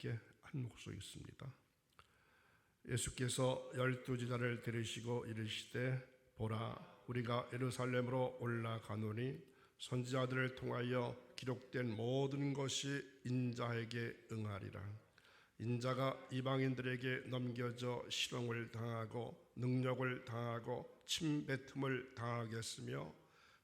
함께 한 목소리 있습니다. 예수께서 12제자를 데리시고 이르시되 보라 우리가 예루살렘으로 올라가노니 선지자들을 통하여 기록된 모든 것이 인자에게 응하리라. 인자가 이방인들에게 넘겨져 실형을 당하고 능력을 당하고 침뱉음을 당하겠으며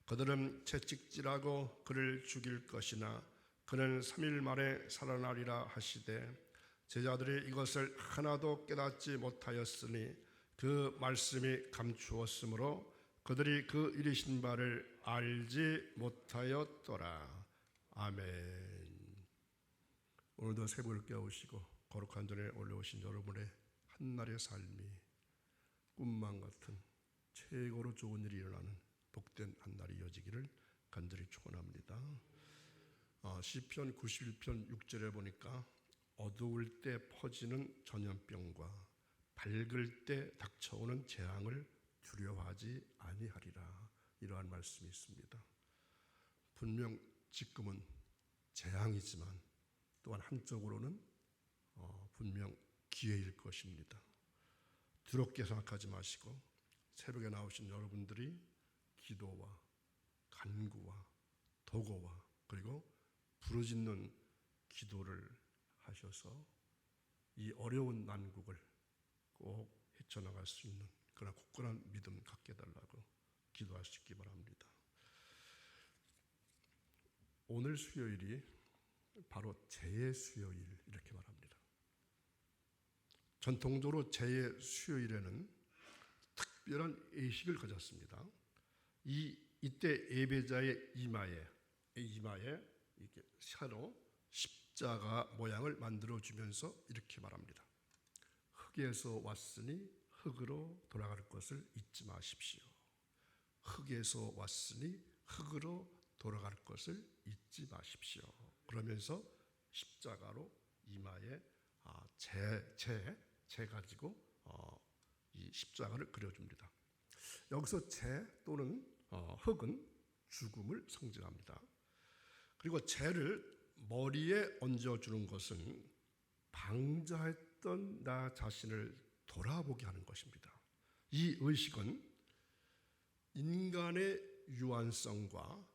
그들은 채찍질하고 그를 죽일 것이나 그는 3일 만에 살아나리라 하시되 제자들이 이것을 하나도 깨닫지 못하였으니 그 말씀이 감추었으므로 그들이 그 이르신 바를 알지 못하였더라. 아멘. 오늘도 새벽을 깨우시고 거룩한 전에 올라오신 여러분의 한날의 삶이 꿈만 같은 최고로 좋은 일이 일어나는 복된 한날이 이어지기를 간절히 축원합니다. 시편 91편 6절에 보니까 어두울 때 퍼지는 전염병과 밝을 때 닥쳐오는 재앙을 두려워하지 아니하리라, 이러한 말씀이 있습니다. 분명 지금은 재앙이지만 또한 한쪽으로는 분명 기회일 것입니다. 두렵게 생각하지 마시고 새벽에 나오신 여러분들이 기도와 간구와 도고와 그리고 부르짖는 기도를 하셔서 이 어려운 난국을 꼭 헤쳐나갈 수 있는 그러나 굳건한 믿음 갖게 해달라고 기도할 수 있기 바랍니다. 오늘 수요일이 바로 재의 수요일 이렇게 말합니다. 전통적으로 재의 수요일에는 특별한 예식을 가졌습니다. 이때 예배자의 이마에 이렇게 샤로 십자가 모양을 만들어주면서 이렇게 말합니다. 흙에서 왔으니 흙으로 돌아갈 것을 잊지 마십시오. 흙에서 왔으니 흙으로 돌아갈 것을 잊지 마십시오. 그러면서 십자가로 이마에 재 가지고 이 십자가를 그려줍니다. 여기서 재 또는 흙은 죽음을 상징합니다. 그리고 재를 머리에 얹어주는 것은 방자했던 나 자신을 돌아보게 하는 것입니다. 이 의식은 인간의 유한성과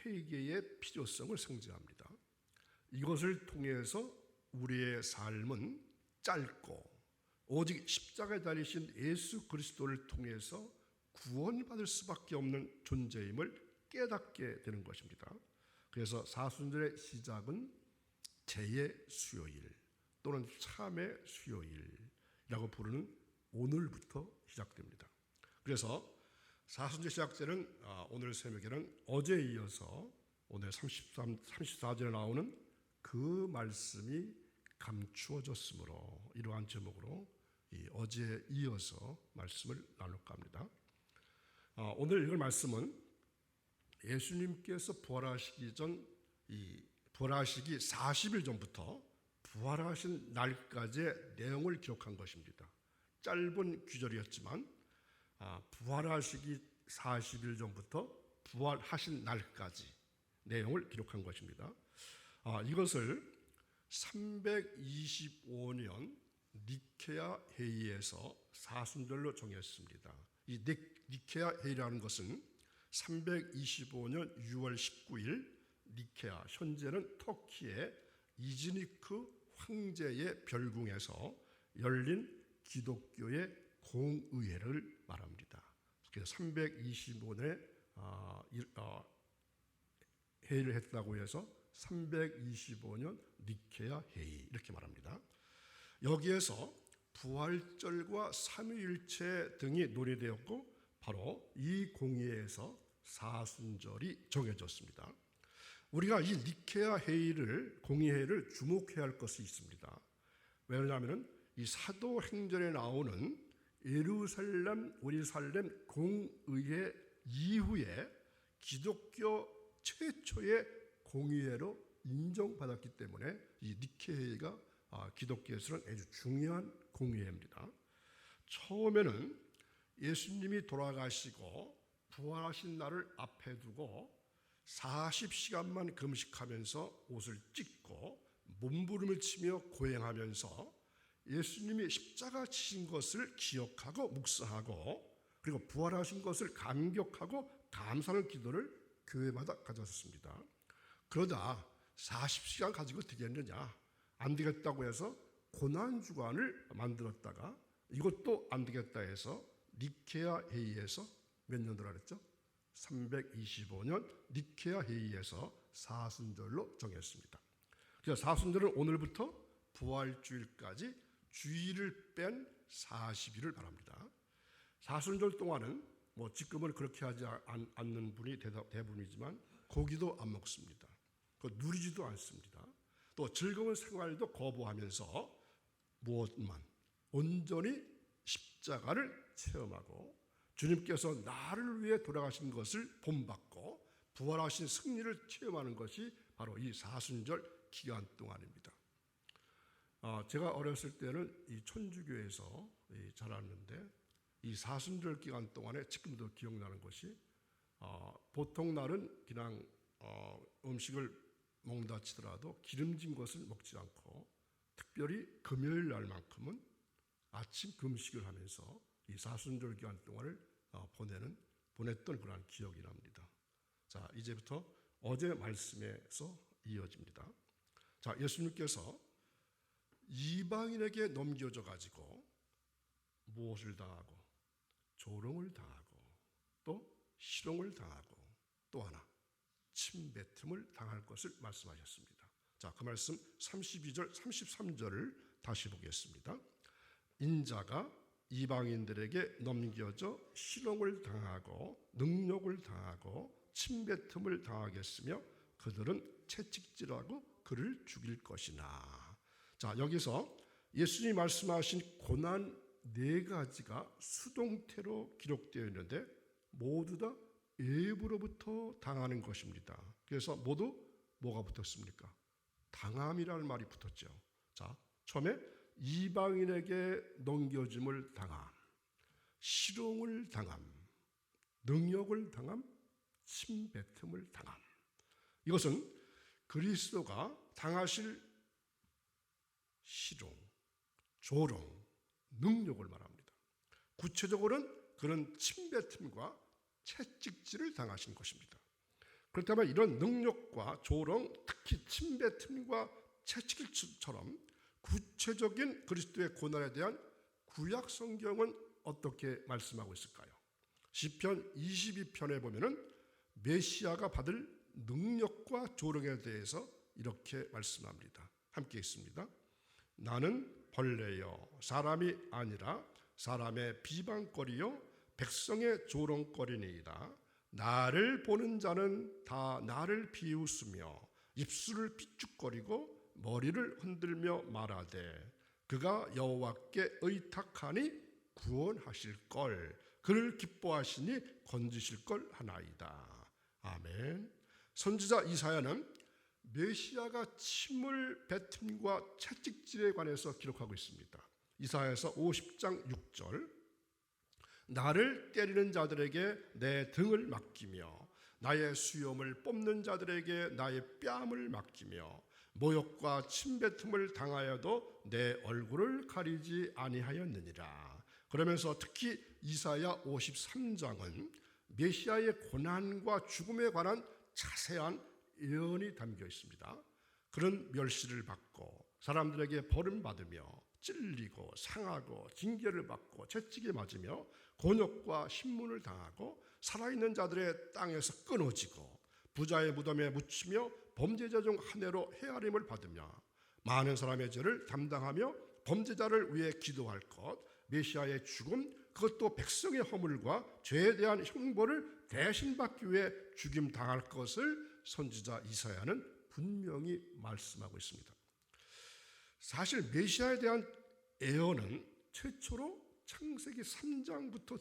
회개의 필요성을 상징합니다. 이것을 통해서 우리의 삶은 짧고 오직 십자가에 달리신 예수 그리스도를 통해서 구원받을 수밖에 없는 존재임을 깨닫게 되는 것입니다. 그래서 사순절의 시작은 재의 수요일 또는 참의 수요일이라고 부르는 오늘부터 시작됩니다. 그래서 사순절 시작제는 오늘 새벽에는 어제에 이어서 오늘 34절에 나오는 그 말씀이 감추어졌으므로 이러한 제목으로 어제에 이어서 말씀을 나눌까 합니다. 오늘 읽을 말씀은 예수님께서 부활하시기 전 부활하시기 40일 전부터 부활하신 날까지의 내용을 기록한 것입니다. 짧은 구절이었지만 부활하시기 40일 전부터 부활하신 날까지 내용을 기록한 것입니다. 이것을 325년 니케아 회의에서 사순절로 정했습니다. 이 니케아 회의라는 것은 325년 6월 19일 니케아, 현재는 터키의 이즈니크 황제의 별궁에서 열린 기독교의 공의회를 말합니다. 그래서 325년에 회의를 했다고 해서 325년 니케아 회의 이렇게 말합니다. 여기에서 부활절과 삼위일체 등이 논의되었고 바로 이 공의회에서 사순절이 정해졌습니다. 우리가 이 니케아 회의를 공의회를 주목해야 할 것이 있습니다. 왜냐하면 이 사도행전에 나오는 예루살렘 공의회 이후에 기독교 최초의 공의회로 인정받았기 때문에 이 니케아 회의가 기독교에서는 아주 중요한 공의회입니다. 처음에는 예수님이 돌아가시고 부활하신 날을 앞에 두고 40시간만 금식하면서 옷을 찢고 몸부림을 치며 고행하면서 예수님이 십자가 지신 것을 기억하고 묵상하고 그리고 부활하신 것을 감격하고 감사하는 기도를 교회마다 가졌습니다. 그러다 40시간 가지고 되겠느냐, 안 되겠다고 해서 고난주간을 만들었다가 이것도 안 되겠다 해서 니케아 회의에서 몇 년도라 그랬죠? 325년 니케아 회의에서 사순절로 정했습니다. 그래서 사순절은 오늘부터 부활주일까지 주일을 뺀 40일을 말합니다. 사순절 동안은 지금은 그렇게 하지 않는 분이 대부분이지만 고기도 안 먹습니다. 누리지도 않습니다. 또 즐거운 생활도 거부하면서 무엇만 온전히 십자가를 체험하고 주님께서 나를 위해 돌아가신 것을 본받고 부활하신 승리를 체험하는 것이 바로 이 사순절 기간 동안입니다. 제가 어렸을 때는 이 천주교에서 자랐는데 이 사순절 기간 동안에 지금도 기억나는 것이 보통 날은 그냥 음식을 먹는다 치더라도 기름진 것을 먹지 않고 특별히 금요일 날만큼은 아침 금식을 하면서 이 사순절 기간 동안을 보냈던 그러한 기억이 납니다. 자, 이제부터 어제 말씀에서 이어집니다. 자, 예수님께서 이방인에게 넘겨져 가지고 무엇을 당하고 조롱을 당하고 또 실형을 당하고 또 하나 침뱉음을 당할 것을 말씀하셨습니다. 자, 그 말씀 32절 33절을 다시 보겠습니다. 인자가 이방인들에게 넘겨져 실형을 당하고 능욕을 당하고 침뱉음을 당하겠으며 그들은 채찍질하고 그를 죽일 것이나. 자, 여기서 예수님이 말씀하신 고난 4가지가 수동태로 기록되어 있는데 모두 다 애부로부터 당하는 것입니다. 그래서 모두 뭐가 붙었습니까? 당함이라는 말이 붙었죠. 자, 처음에 이방인에게 넘겨짐을 당함, 실형을 당함, 능욕을 당함, 침뱉음을 당함. 이것은 그리스도가 당하실 실형, 조롱, 능욕을 말합니다. 구체적으로는 그런 침뱉음과 채찍질을 당하신 것입니다. 그렇다면 이런 능욕과 조롱, 특히 침뱉음과 채찍질처럼 구체적인 그리스도의 고난에 대한 구약 성경은 어떻게 말씀하고 있을까요? 시편 22편에 보면은 메시아가 받을 능력과 조롱에 대해서 이렇게 말씀합니다. 함께 있습니다. 나는 벌레요 사람이 아니라 사람의 비방거리요 백성의 조롱거리니이다. 나를 보는 자는 다 나를 비웃으며 입술을 삐죽거리고 머리를 흔들며 말하되 그가 여호와께 의탁하니 구원하실 걸 그를 기뻐하시니 건지실 걸 하나이다. 아멘. 선지자 이사야는 메시아가 침을 뱉음과 채찍질에 관해서 기록하고 있습니다. 이사야서 50장 6절 나를 때리는 자들에게 내 등을 맡기며 나의 수염을 뽑는 자들에게 나의 뺨을 맡기며 모욕과 침뱉음을 당하여도 내 얼굴을 가리지 아니하였느니라. 그러면서 특히 이사야 53장은 메시아의 고난과 죽음에 관한 자세한 예언이 담겨 있습니다. 그런 멸시를 받고 사람들에게 버림받으며 찔리고 상하고 징계를 받고 채찍에 맞으며 곤욕과 신문을 당하고 살아있는 자들의 땅에서 끊어지고 부자의 무덤에 묻히며 범죄자 중 한 해로 헤아림을 받으며 많은 사람의 죄를 담당하며 범죄자를 위해 기도할 것, 메시아의 죽음, 그것도 백성의 허물과 죄에 대한 형벌을 대신 받기 위해 죽임 당할 것을 선지자 이사야는 분명히 말씀하고 있습니다. 사실 메시아에 대한 예언은 최초로 창세기 3장부터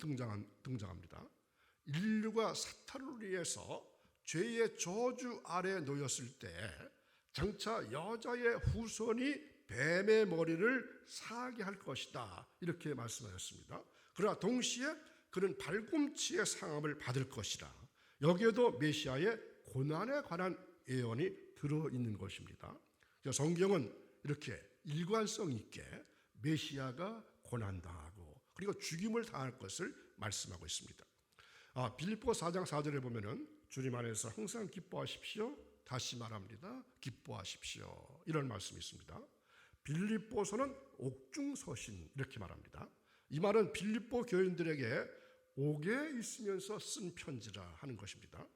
등장합니다. 인류가 사탄을 위해서 죄의 저주 아래 놓였을 때 장차 여자의 후손이 뱀의 머리를 사게 할 것이다 이렇게 말씀하셨습니다. 그러나 동시에 그는 발꿈치의 상함을 받을 것이라. 여기에도 메시아의 고난에 관한 예언이 들어있는 것입니다. 성경은 이렇게 일관성 있게 메시아가 고난당하고 그리고 죽임을 당할 것을 말씀하고 있습니다. 빌립보서 4장 4절에 보면은 주님 안에서 항상 기뻐하십시오. 다시 말합니다. 기뻐하십시오. 이런 말씀이 있습니다. 빌립보서는 옥중서신 이렇게 말합니다. 이 말은 빌립보 교인들에게 옥에 있으면서 쓴 편지라 하는 것입니다.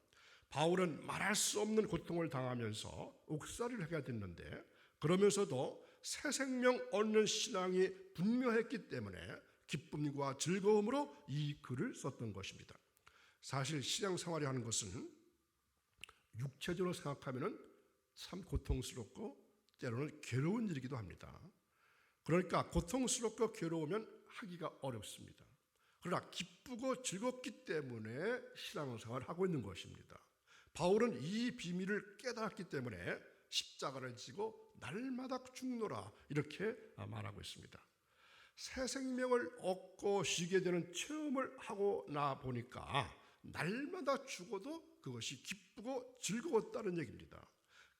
바울은 말할 수 없는 고통을 당하면서 옥살이를 하게 됐는데 그러면서도 새 생명 얻는 신앙이 분명했기 때문에 기쁨과 즐거움으로 이 글을 썼던 것입니다. 사실 신앙생활이 하는 것은 육체적으로 생각하면 참 고통스럽고 때로는 괴로운 일이기도 합니다. 그러니까 고통스럽고 괴로우면 하기가 어렵습니다. 그러나 기쁘고 즐겁기 때문에 신앙생활을 하고 있는 것입니다. 바울은 이 비밀을 깨달았기 때문에 십자가를 지고 날마다 죽노라 이렇게 말하고 있습니다. 새 생명을 얻고 쉬게 되는 체험을 하고 나 보니까 날마다 죽어도 그것이 기쁘고 즐거웠다는 얘기입니다.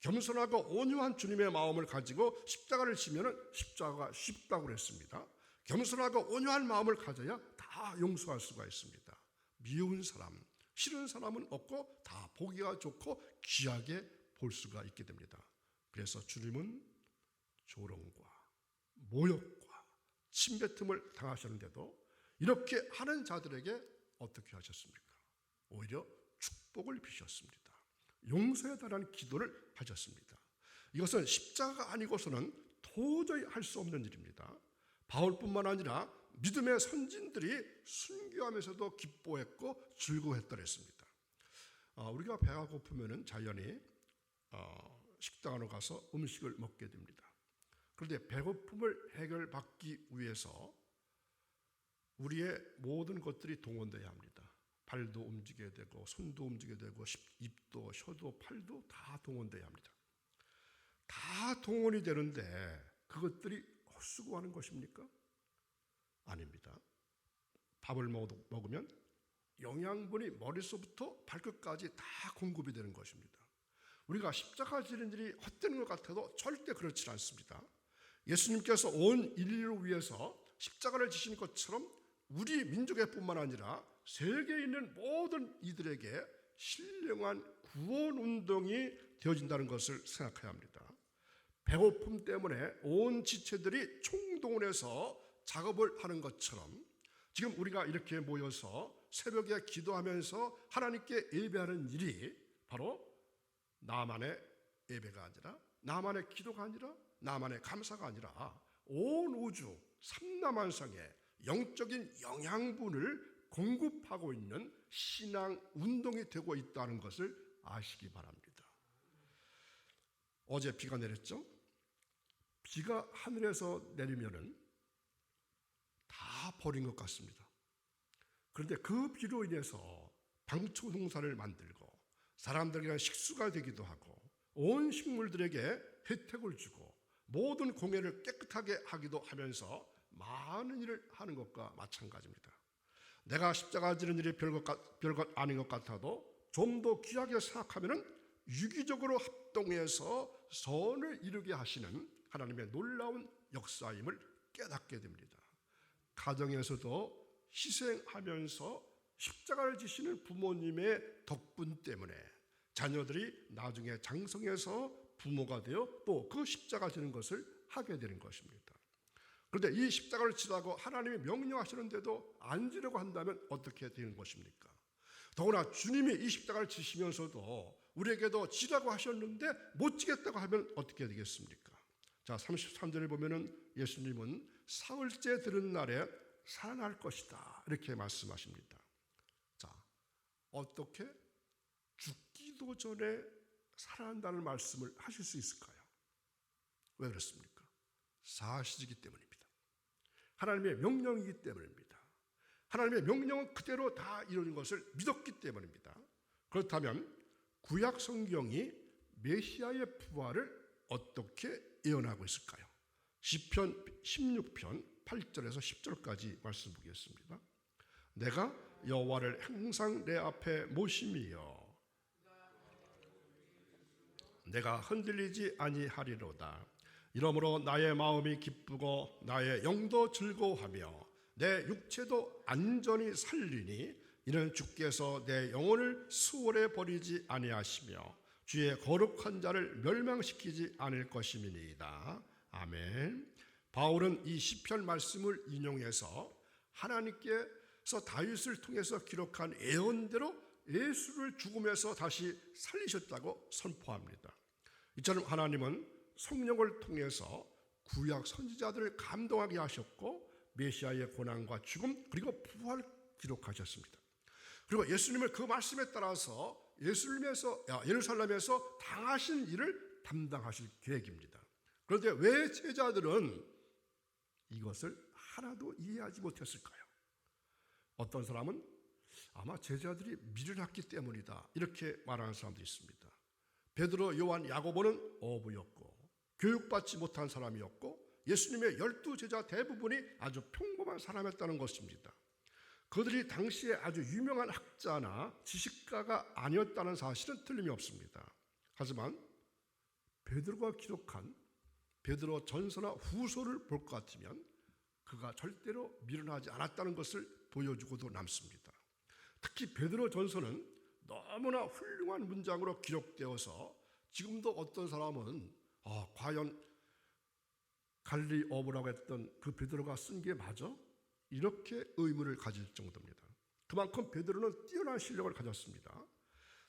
겸손하고 온유한 주님의 마음을 가지고 십자가를 지면 십자가가 쉽다고 그랬습니다. 겸손하고 온유한 마음을 가져야 다 용서할 수가 있습니다. 미운 사람, 싫은 사람은 없고 다 보기가 좋고 귀하게 볼 수가 있게 됩니다. 그래서 주님은 조롱과 모욕과 침뱉음을 당하셨는데도 이렇게 하는 자들에게 어떻게 하셨습니까? 오히려 축복을 비셨습니다. 용서에 달한 기도를 하셨습니다. 이것은 십자가가 아니고서는 도저히 할 수 없는 일입니다. 바울뿐만 아니라 믿음의 선진들이 순교하면서도 기뻐했고 즐거워했더랬습니다. 우리가 배가 고프면 자연히 식당 안으로 가서 음식을 먹게 됩니다. 그런데 배고픔을 해결받기 위해서 우리의 모든 것들이 동원되어야 합니다. 발도 움직여야 되고 손도 움직여야 되고 입도 혀도 팔도 다 동원되어야 합니다. 다 동원이 되는데 그것들이 헛수고하는 것입니까? 아닙니다. 밥을 먹으면 영양분이 머릿속부터 발끝까지 다 공급이 되는 것입니다. 우리가 십자가 지는 일이 헛되는 것 같아도 절대 그렇지 않습니다. 예수님께서 온 인류를 위해서 십자가를 지신 것처럼 우리 민족의 뿐만 아니라 세계에 있는 모든 이들에게 신령한 구원 운동이 되어진다는 것을 생각해야 합니다. 배고픔 때문에 온 지체들이 총동원해서 작업을 하는 것처럼 지금 우리가 이렇게 모여서 새벽에 기도하면서 하나님께 예배하는 일이 바로 나만의 예배가 아니라 나만의 기도가 아니라 나만의 감사가 아니라 온 우주 삼라만상에 영적인 영양분을 공급하고 있는 신앙 운동이 되고 있다는 것을 아시기 바랍니다. 어제 비가 내렸죠? 비가 하늘에서 내리면은 다 버린 것 같습니다. 그런데 그 비로 인해서 방초동산을 만들고 사람들에게 식수가 되기도 하고 온 식물들에게 혜택을 주고 모든 공해를 깨끗하게 하기도 하면서 많은 일을 하는 것과 마찬가지입니다. 내가 십자가 지는 일이 별것 아닌 것 같아도 좀 더 귀하게 생각하면 유기적으로 합동해서 선을 이루게 하시는 하나님의 놀라운 역사임을 깨닫게 됩니다. 가정에서도 희생하면서 십자가를 지시는 부모님의 덕분 때문에 자녀들이 나중에 장성해서 부모가 되어 또 그 십자가 지는 것을 하게 되는 것입니다. 그런데 이 십자가를 지라고 하나님이 명령하시는데도 안 지려고 한다면 어떻게 되는 것입니까? 더구나 주님이 이 십자가를 지시면서도 우리에게도 지라고 하셨는데 못 지겠다고 하면 어떻게 되겠습니까? 자, 33절에 보면은 예수님은 사흘째 들은 날에 살아날 것이다 이렇게 말씀하십니다. 자, 어떻게 죽기도 전에 살아난다는 말씀을 하실 수 있을까요? 왜 그렇습니까? 사실이기 때문입니다. 하나님의 명령이기 때문입니다. 하나님의 명령은 그대로 다 이루어진 것을 믿었기 때문입니다. 그렇다면 구약 성경이 메시아의 부활을 어떻게 예언하고 있을까요? 시편 16편 8절에서 10절까지 말씀 보겠습니다. 내가 여호와를 항상 내 앞에 모심이여 내가 흔들리지 아니하리로다. 이러므로 나의 마음이 기쁘고 나의 영도 즐거워하며 내 육체도 안전히 살리니 이는 주께서 내 영혼을 수월에 버리지 아니하시며 주의 거룩한 자를 멸망시키지 않을 것임이니이다. 아멘. 바울은 이 시편 말씀을 인용해서 하나님께서 다윗을 통해서 기록한 예언대로 예수를 죽음에서 다시 살리셨다고 선포합니다. 이처럼 하나님은 성령을 통해서 구약 선지자들을 감동하게 하셨고 메시아의 고난과 죽음 그리고 부활을 기록하셨습니다. 그리고 예수님을 그 말씀에 따라서 예루살렘에서 당하신 일을 담당하실 계획입니다. 그런데 왜 제자들은 이것을 하나도 이해하지 못했을까요? 어떤 사람은 아마 제자들이 미련했기 때문이다 이렇게 말하는 사람도 있습니다. 베드로, 요한, 야고보는 어부였고 교육받지 못한 사람이었고 예수님의 12제자 대부분이 아주 평범한 사람이었다는 것입니다. 그들이 당시에 아주 유명한 학자나 지식가가 아니었다는 사실은 틀림이 없습니다. 하지만 베드로가 기록한 베드로 전서나 후서를 볼 것 같으면 그가 절대로 미련하지 않았다는 것을 보여주고도 남습니다. 특히 베드로 전서는 너무나 훌륭한 문장으로 기록되어서 지금도 어떤 사람은 과연 갈릴리 어부라고 했던 그 베드로가 쓴 게 맞아? 이렇게 의문을 가질 정도입니다. 그만큼 베드로는 뛰어난 실력을 가졌습니다.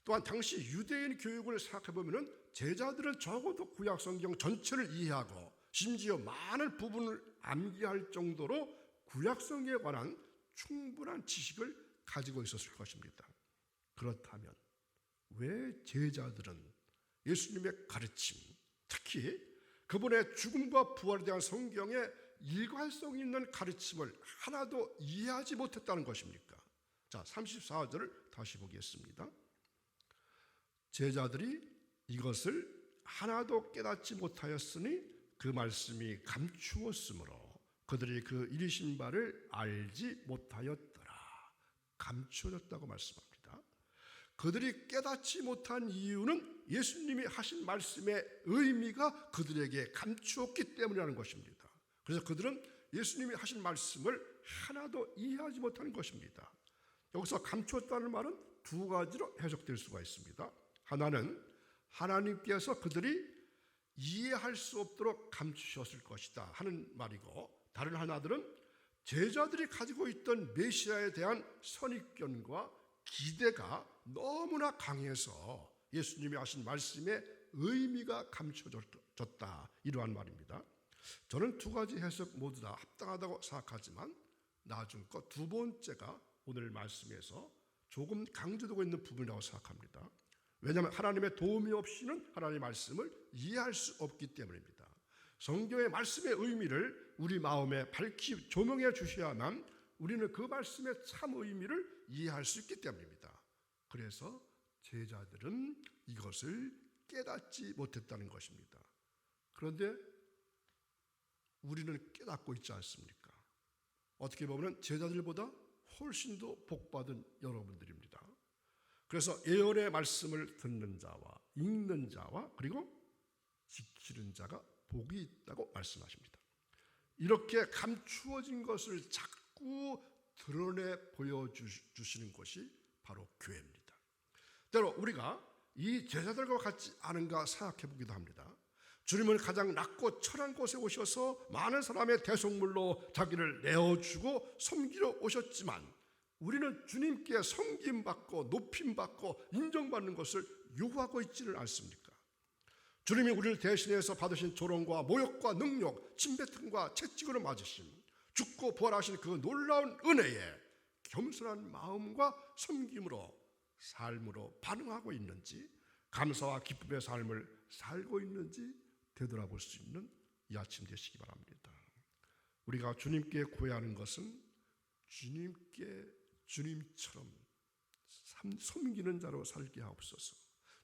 또한 당시 유대인 교육을 생각해보면 제자들은 적어도 구약 성경 전체를 이해하고 심지어 많은 부분을 암기할 정도로 구약 성경에 관한 충분한 지식을 가지고 있었을 것입니다. 그렇다면 왜 제자들은 예수님의 가르침, 특히 그분의 죽음과 부활에 대한 성경의 일관성 있는 가르침을 하나도 이해하지 못했다는 것입니까? 자, 34절을 다시 보겠습니다. 제자들이 이것을 하나도 깨닫지 못하였으니 그 말씀이 감추었으므로 그들이 그 이르신 바를 알지 못하였더라. 감추어졌다고 말씀합니다. 그들이 깨닫지 못한 이유는 예수님이 하신 말씀의 의미가 그들에게 감추었기 때문이라는 것입니다. 그래서 그들은 예수님이 하신 말씀을 하나도 이해하지 못하는 것입니다. 여기서 감추었다는 말은 두 가지로 해석될 수가 있습니다. 하나는 하나님께서 그들이 이해할 수 없도록 감추셨을 것이다 하는 말이고, 다른 하나들은 제자들이 가지고 있던 메시아에 대한 선입견과 기대가 너무나 강해서 예수님이 하신 말씀의 의미가 감춰졌다, 이러한 말입니다. 저는 두 가지 해석 모두 다 합당하다고 생각하지만 나중 것 두 번째가 오늘 말씀에서 조금 강조되고 있는 부분이라고 생각합니다. 왜냐하면 하나님의 도움이 없이는 하나님의 말씀을 이해할 수 없기 때문입니다. 성경의 말씀의 의미를 우리 마음에 밝히 조명해 주셔야만 우리는 그 말씀의 참 의미를 이해할 수 있기 때문입니다. 그래서 제자들은 이것을 깨닫지 못했다는 것입니다. 그런데 우리는 깨닫고 있지 않습니까? 어떻게 보면 제자들보다 훨씬 더 복받은 여러분들입니다. 그래서 예언의 말씀을 듣는 자와 읽는 자와 그리고 지키는 자가 복이 있다고 말씀하십니다. 이렇게 감추어진 것을 자꾸 드러내 보여주시는 것이 바로 교회입니다. 때로 우리가 이 제자들과 같지 않은가 생각해 보기도 합니다. 주님은 가장 낮고 천한 곳에 오셔서 많은 사람의 대속물로 자기를 내어주고 섬기러 오셨지만 우리는 주님께 섬김받고 높임받고 인정받는 것을 요구하고 있지는 않습니까? 주님이 우리를 대신해서 받으신 조롱과 모욕과 능욕, 침뱉음과 채찍으로 맞으신 죽고 부활하신 그 놀라운 은혜에 겸손한 마음과 섬김으로 삶으로 반응하고 있는지, 감사와 기쁨의 삶을 살고 있는지 되돌아볼 수 있는 이 아침 되시기 바랍니다. 우리가 주님께 구해하는 것은 주님처럼 섬기는 자로 살게 하옵소서,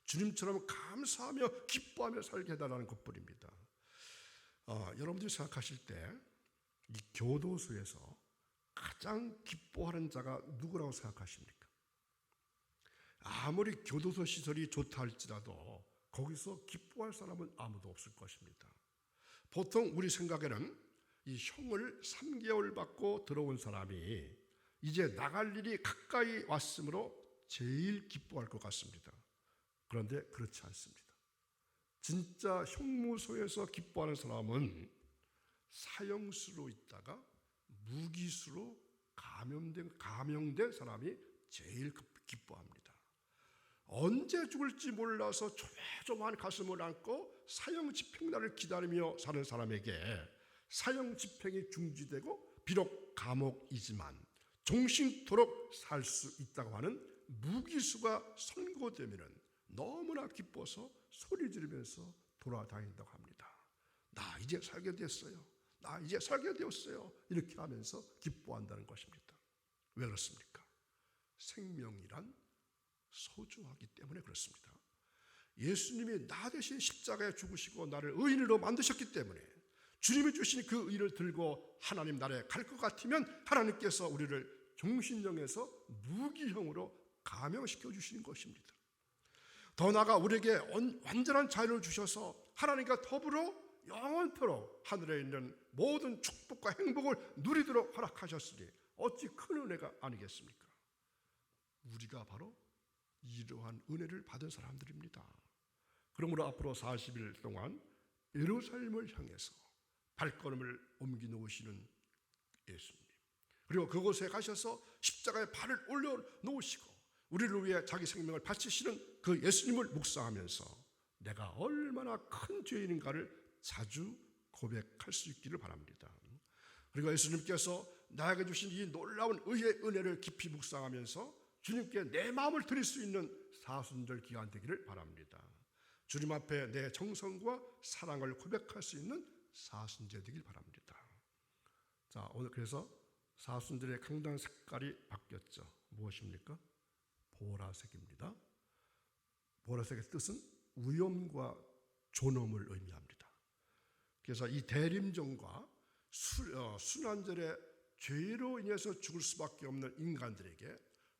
주님처럼 감사하며 기뻐하며 살게 해달라는 것뿐입니다. 여러분들이 생각하실 때 이 교도소에서 가장 기뻐하는 자가 누구라고 생각하십니까? 아무리 교도소 시설이 좋다 할지라도 거기서 기뻐할 사람은 아무도 없을 것입니다. 보통 우리 생각에는 이 형을 3개월 받고 들어온 사람이 이제 나갈 일이 가까이 왔으므로 제일 기뻐할 것 같습니다. 그런데 그렇지 않습니다. 진짜 형무소에서 기뻐하는 사람은 사형수로 있다가 무기수로 감형된 사람이 제일 기뻐합니다. 언제 죽을지 몰라서 조마조마한 가슴을 안고 사형 집행날을 기다리며 사는 사람에게 사형 집행이 중지되고 비록 감옥이지만 종신토록 살 수 있다고 하는 무기수가 선고되면 너무나 기뻐서 소리 지르면서 돌아다닌다고 합니다. 나 이제 살게 됐어요. 나 이제 살게 되었어요. 이렇게 하면서 기뻐한다는 것입니다. 왜 그렇습니까? 생명이란 소중하기 때문에 그렇습니다. 예수님이 나 대신 십자가에 죽으시고 나를 의인으로 만드셨기 때문에 주님이 주신 그 의를 들고 하나님 나라에 갈 것 같으면 하나님께서 우리를 종신형에서 무기형으로 감형시켜 주시는 것입니다. 더 나아가 우리에게 완전한 자유를 주셔서 하나님과 더불어 영원토록 하늘에 있는 모든 축복과 행복을 누리도록 허락하셨으니 어찌 큰 은혜가 아니겠습니까? 우리가 바로 이러한 은혜를 받은 사람들입니다. 그러므로 앞으로 40일 동안 예루살렘을 향해서 발걸음을 옮겨 놓으시는 예수님, 그리고 그곳에 가셔서 십자가에 발을 올려 놓으시고 우리를 위해 자기 생명을 바치시는 그 예수님을 묵상하면서 내가 얼마나 큰 죄인인가를 자주 고백할 수 있기를 바랍니다. 그리고 예수님께서 나에게 주신 이 놀라운 의의 은혜를 깊이 묵상하면서 주님께 내 마음을 드릴 수 있는 사순절 기간 되기를 바랍니다. 주님 앞에 내 정성과 사랑을 고백할 수 있는 사순절 되길 바랍니다. 자, 오늘 그래서 사순절의 강단 색깔이 바뀌었죠. 무엇입니까? 보라색입니다. 보라색의 뜻은 위엄과 존엄을 의미합니다. 그래서 이 대림절과 순환절의 죄로 인해서 죽을 수밖에 없는 인간들에게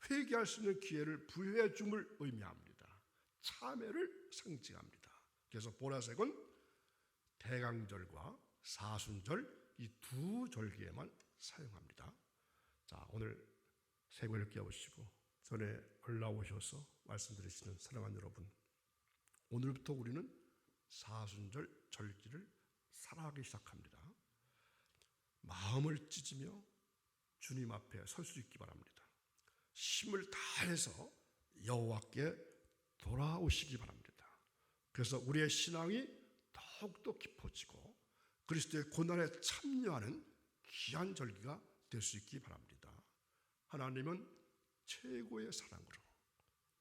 회개할 수 있는 기회를 부여해 줌을 의미합니다. 참회를 상징합니다. 그래서 보라색은 대강절과 사순절 이 두 절기에만 사용합니다. 자, 오늘 세고를 깨우시고 전에 올라오셔서 말씀드리시는 사랑하는 여러분, 오늘부터 우리는 사순절 절기를 살아가기 시작합니다. 마음을 찢으며 주님 앞에 설 수 있기 바랍니다. 힘을 다해서 여호와께 돌아오시기 바랍니다. 그래서 우리의 신앙이 더욱더 깊어지고 그리스도의 고난에 참여하는 귀한 절기가 될 수 있기 바랍니다. 하나님은 최고의 사랑으로,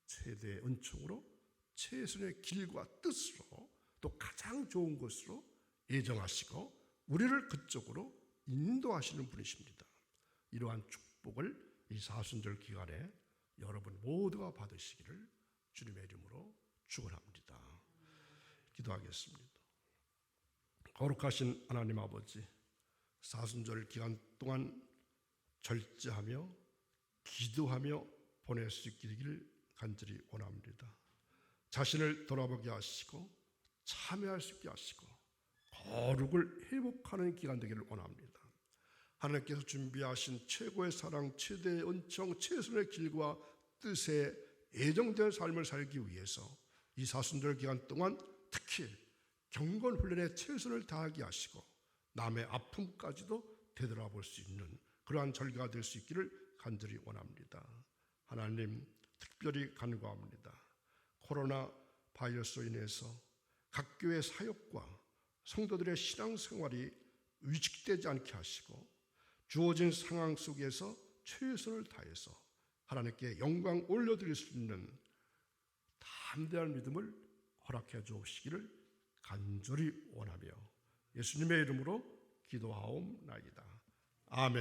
최대의 은총으로, 최선의 길과 뜻으로, 또 가장 좋은 것으로 예정하시고 우리를 그쪽으로 인도하시는 분이십니다. 이러한 축복을 이 사순절 기간에 여러분 모두가 받으시기를 주님의 이름으로 축원합니다. 기도하겠습니다. 거룩하신 하나님 아버지, 사순절 기간 동안 절제하며 기도하며 보낼 수 있기를 간절히 원합니다. 자신을 돌아보게 하시고 참여할 수 있게 하시고 거룩을 회복하는 기간 되기를 원합니다. 하나님께서 준비하신 최고의 사랑, 최대의 은총, 최선의 길과 뜻에 애정된 삶을 살기 위해서 이 사순절 기간 동안 특히 경건 훈련에 최선을 다하게 하시고 남의 아픔까지도 되돌아볼 수 있는 그러한 절기가 될 수 있기를 간절히 원합니다. 하나님, 특별히 간구합니다. 코로나 바이러스로 인해서 각 교회 사역과 성도들의 신앙생활이 위축되지 않게 하시고 주어진 상황 속에서 최선을 다해서 하나님께 영광 올려드릴 수 있는 담대한 믿음을 허락해 주시기를 간절히 원하며 예수님의 이름으로 기도하옵나이다. 아멘.